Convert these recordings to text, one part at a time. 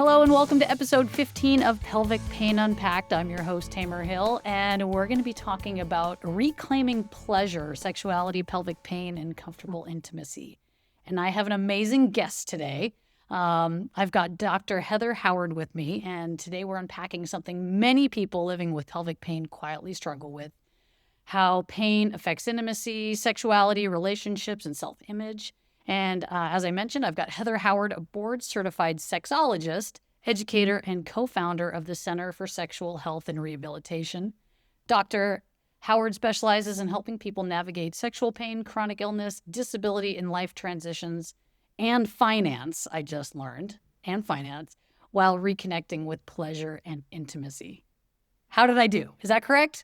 Hello and welcome to episode 15 of Pelvic Pain Unpacked. I'm your host, Tamer Hill, and we're going to be talking about reclaiming pleasure, sexuality, pelvic pain, and comfortable intimacy. And I have an amazing guest today. I've got Dr. Heather Howard with me, and today we're unpacking something many people living with pelvic pain quietly struggle with: how pain affects intimacy, sexuality, relationships, and self-image. And as I mentioned, I've got Heather Howard, a board-certified sexologist, educator, and co-founder of the Center for Sexual Health and Rehabilitation. Dr. Howard specializes in helping people navigate sexual pain, chronic illness, disability, and life transitions, and finance, I just learned, and finance, while reconnecting with pleasure and intimacy. How did I do? Is that correct?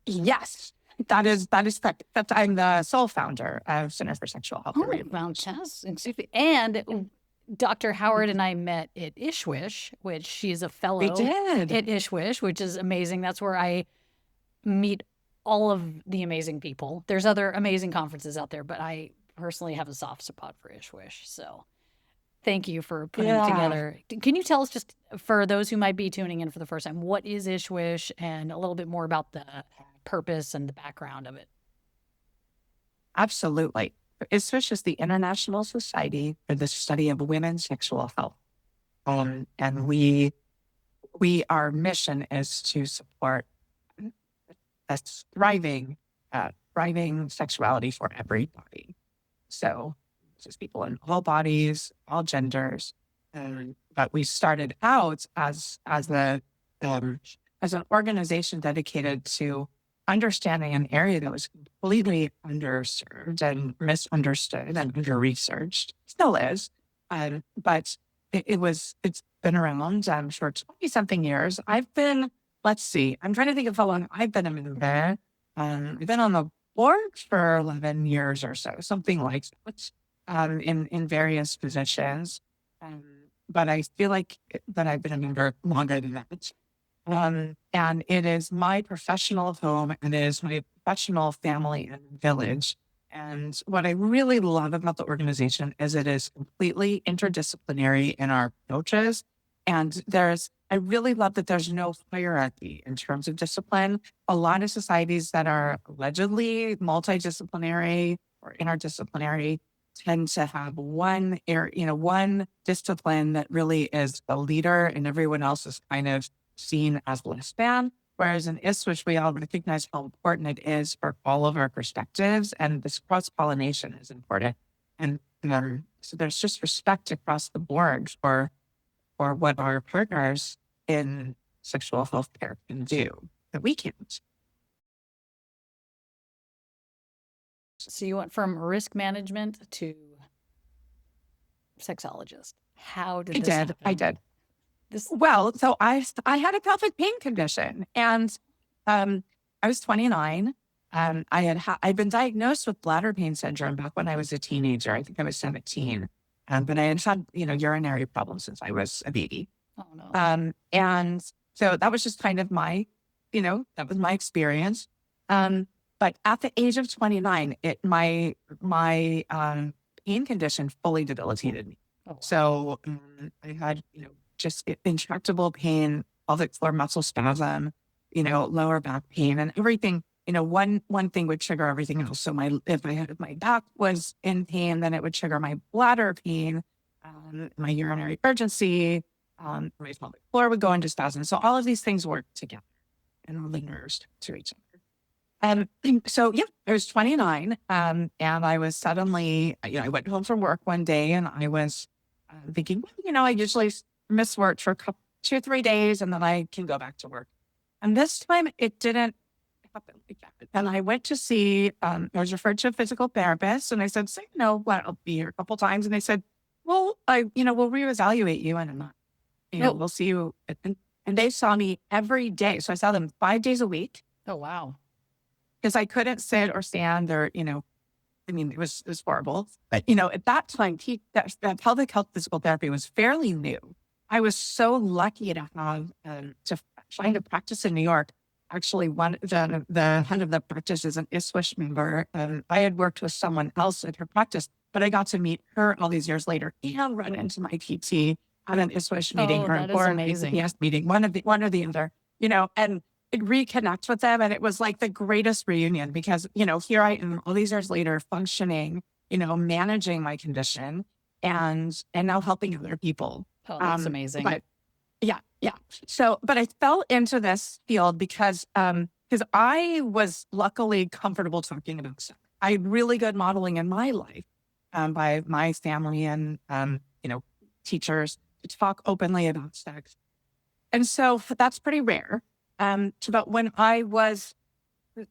Yes, that is correct. Except I'm the sole founder of Center for Sexual Health and Rehabilitation. Fantastic. Excuse me. And Dr. Howard and I met at Ishwish, which she's a fellow We did. at Ishwish, which is amazing. That's where I meet all of the amazing people. There's other amazing conferences out there, but I personally have a soft spot for Ishwish. So thank you for putting it together. Can you tell us, just for those who might be tuning in for the first time, what is Ishwish and a little bit more about the purpose and the background of it? Absolutely. ISSWISH is the International Society for the Study of Women's Sexual Health. And our mission is to support a thriving sexuality for everybody. So just people in all bodies, all genders. But we started out as an organization dedicated to understanding an area that was completely underserved and misunderstood and under-researched. Still is. But it's been around for 20-something years. I'm trying to think of how long I've been a member. I've been on the board for 11 years or so, something like that, in various positions. But I feel like that I've been a member longer than that. And it is my professional home, and it is my professional family and village. And what I really love about the organization is it is completely interdisciplinary in our approaches. And I really love that there's no hierarchy in terms of discipline. A lot of societies that are allegedly multidisciplinary or interdisciplinary tend to have one discipline that really is the leader, and everyone else is kind of seen as less than. Whereas in ISSWISH, we all recognize how important it is for all of our perspectives, and this cross-pollination is important. And so there's just respect across the board for what our partners in sexual health care can do that we can't. So you went from risk management to sexologist. How did this happen? I did. Well, so I had a pelvic pain condition, and I was 29. I'd been diagnosed with bladder pain syndrome back when I was a teenager. I think I was 17. But I had urinary problems since I was a baby. Oh no. And so that was just kind of that was my experience. But at the age of 29, my pain condition fully debilitated me. Oh. So I had, just intractable pain, pelvic floor muscle spasm, lower back pain, and everything. One thing would trigger everything else. So if my back was in pain, then it would trigger my bladder pain, my urinary urgency, my pelvic floor would go into spasm. So all of these things work together, and all the nerves to each other. So I was 29, and I was suddenly, I went home from work one day, and I was thinking, I usually miss work for 2 or 3 days, and then I can go back to work. And this time it didn't happen like that. And I went to see, I was referred to a physical therapist, and I said, I'll be here a couple times. And they said, well, we'll reevaluate you in a month. We'll see you. And they saw me every day. So I saw them 5 days a week. Oh, wow. Because I couldn't sit or stand or, it was horrible. But, at that time, that pelvic health physical therapy was fairly new. I was so lucky to have, to find a practice in New York. Actually, the head of the practice is an ISSWISH member. I had worked with someone else at her practice, but I got to meet her all these years later and run into my PT on an ISWISH meeting Oh, or that is an amazing. ACPS meeting, one or the other, and reconnect with them. And it was like the greatest reunion because, here I am all these years later functioning, managing my condition and now helping other people. Oh, that's amazing. But yeah, yeah. So, but I fell into this field because I was luckily comfortable talking about sex. I had really good modeling in my life by my family and, teachers to talk openly about sex. And so that's pretty rare. But when I was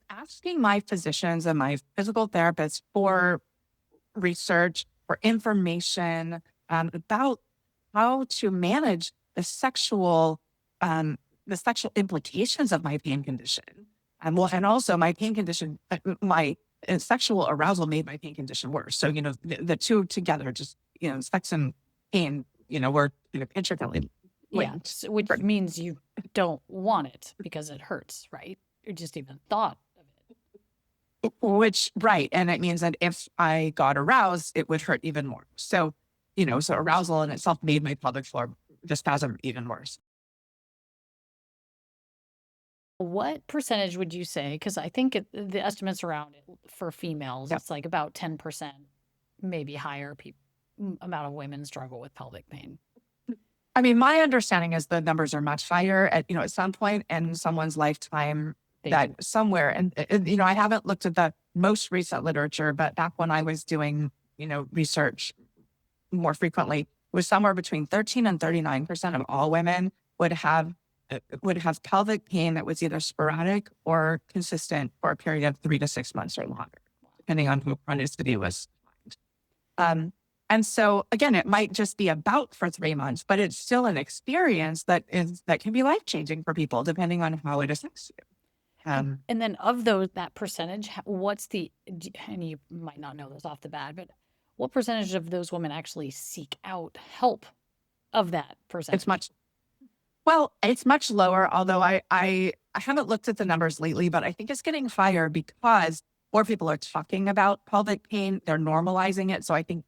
asking my physicians and my physical therapists for research, for information about how to manage the sexual implications of my pain condition. And also my pain condition, my sexual arousal made my pain condition worse. So, the two together, just, sex and pain, were intricately Yeah, linked. which means you don't want it because it hurts, right? You just even thought of it. Right. And it means that if I got aroused, it would hurt even more. So, so arousal in itself made my pelvic floor spasm even worse. What percentage would you say? Because I think the estimates around it for females, Yep. it's like about 10%, maybe higher amount of women struggle with pelvic pain. I mean, my understanding is the numbers are much higher at some point in someone's lifetime somewhere. And, I haven't looked at the most recent literature, but back when I was doing, research more frequently, it was somewhere between 13 and 39% of all women would have pelvic pain that was either sporadic or consistent for a period of 3 to 6 months or longer, depending on who chronicity was. And so again, it might just be about for 3 months, but it's still an experience that can be life-changing for people, depending on how it affects you. And then of that percentage, and you might not know this off the bat, but what percentage of those women actually seek out help of that percentage? It's much lower, although I haven't looked at the numbers lately, but I think it's getting higher because more people are talking about pelvic pain. They're normalizing it. So I think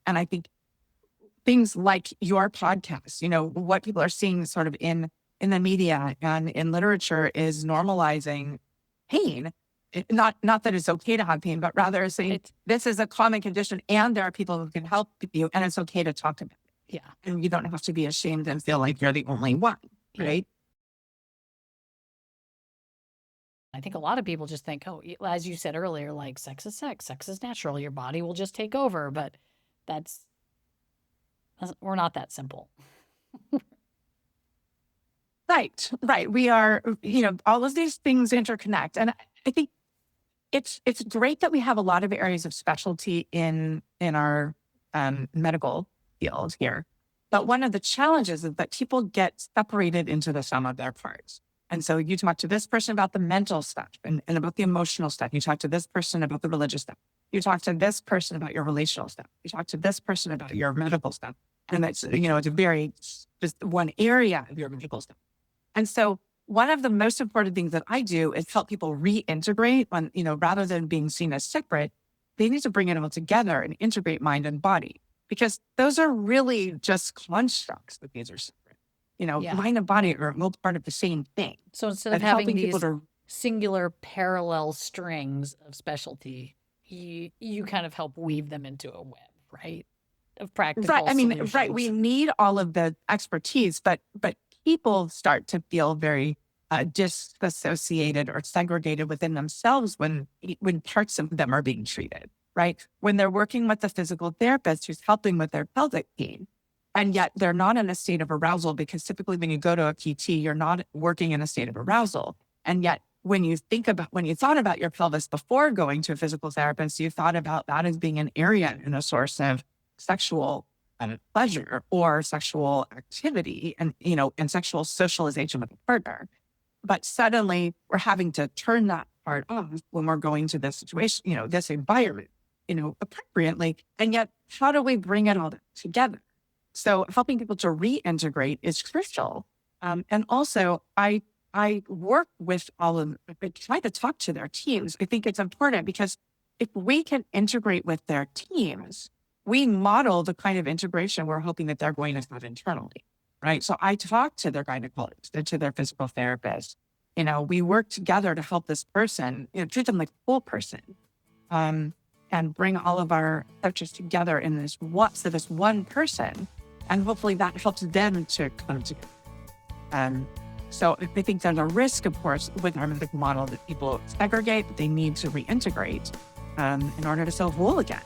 things like your podcast, what people are seeing sort of in the media and in literature is normalizing pain. Not that it's okay to have pain, but rather saying this is a common condition and there are people who can help you and it's okay to talk about it. Yeah. And you don't have to be ashamed and feel like you're the only one, right? I think a lot of people just think, oh, as you said earlier, like sex is natural. Your body will just take over. But we're not that simple. Right. We are, all of these things interconnect. And I think it's great that we have a lot of areas of specialty in our medical field here. But one of the challenges is that people get separated into the sum of their parts. And so you talk to this person about the mental stuff and about the emotional stuff. You talk to this person about the religious stuff. You talk to this person about your relational stuff. You talk to this person about your medical stuff. And that's, it's a very, just one area of your medical stuff. And so one of the most important things that I do is help people reintegrate when, rather than being seen as separate, they need to bring it all together and integrate mind and body because those are really just constructs that these are separate. Mind and body are all part of the same thing. So instead of having these singular parallel strings of specialty, you kind of help weave them into a web, right? Of practical solutions. Right. We need all of the expertise, but people start to feel very disassociated or segregated within themselves when parts of them are being treated, right? When they're working with the physical therapist who's helping with their pelvic pain, and yet they're not in a state of arousal because typically when you go to a PT, you're not working in a state of arousal. And yet when you thought about your pelvis before going to a physical therapist, you thought about that as being an area and a source of sexual pleasure or sexual activity and sexual socialization with a partner. But suddenly we're having to turn that part off when we're going to this situation, this environment, appropriately. And yet, how do we bring it all together? So helping people to reintegrate is crucial. And also I work with I try to talk to their teams. I think it's important because if we can integrate with their teams, we model the kind of integration we're hoping that they're going to have internally. right? So I talk to their gynecologist and to their physical therapist. We work together to help this person, treat them like a whole person, and bring all of our approaches together in this one person. And hopefully that helps them to come together. So I think there's a risk, of course, with our medical model that people segregate, that they need to reintegrate in order to feel whole again.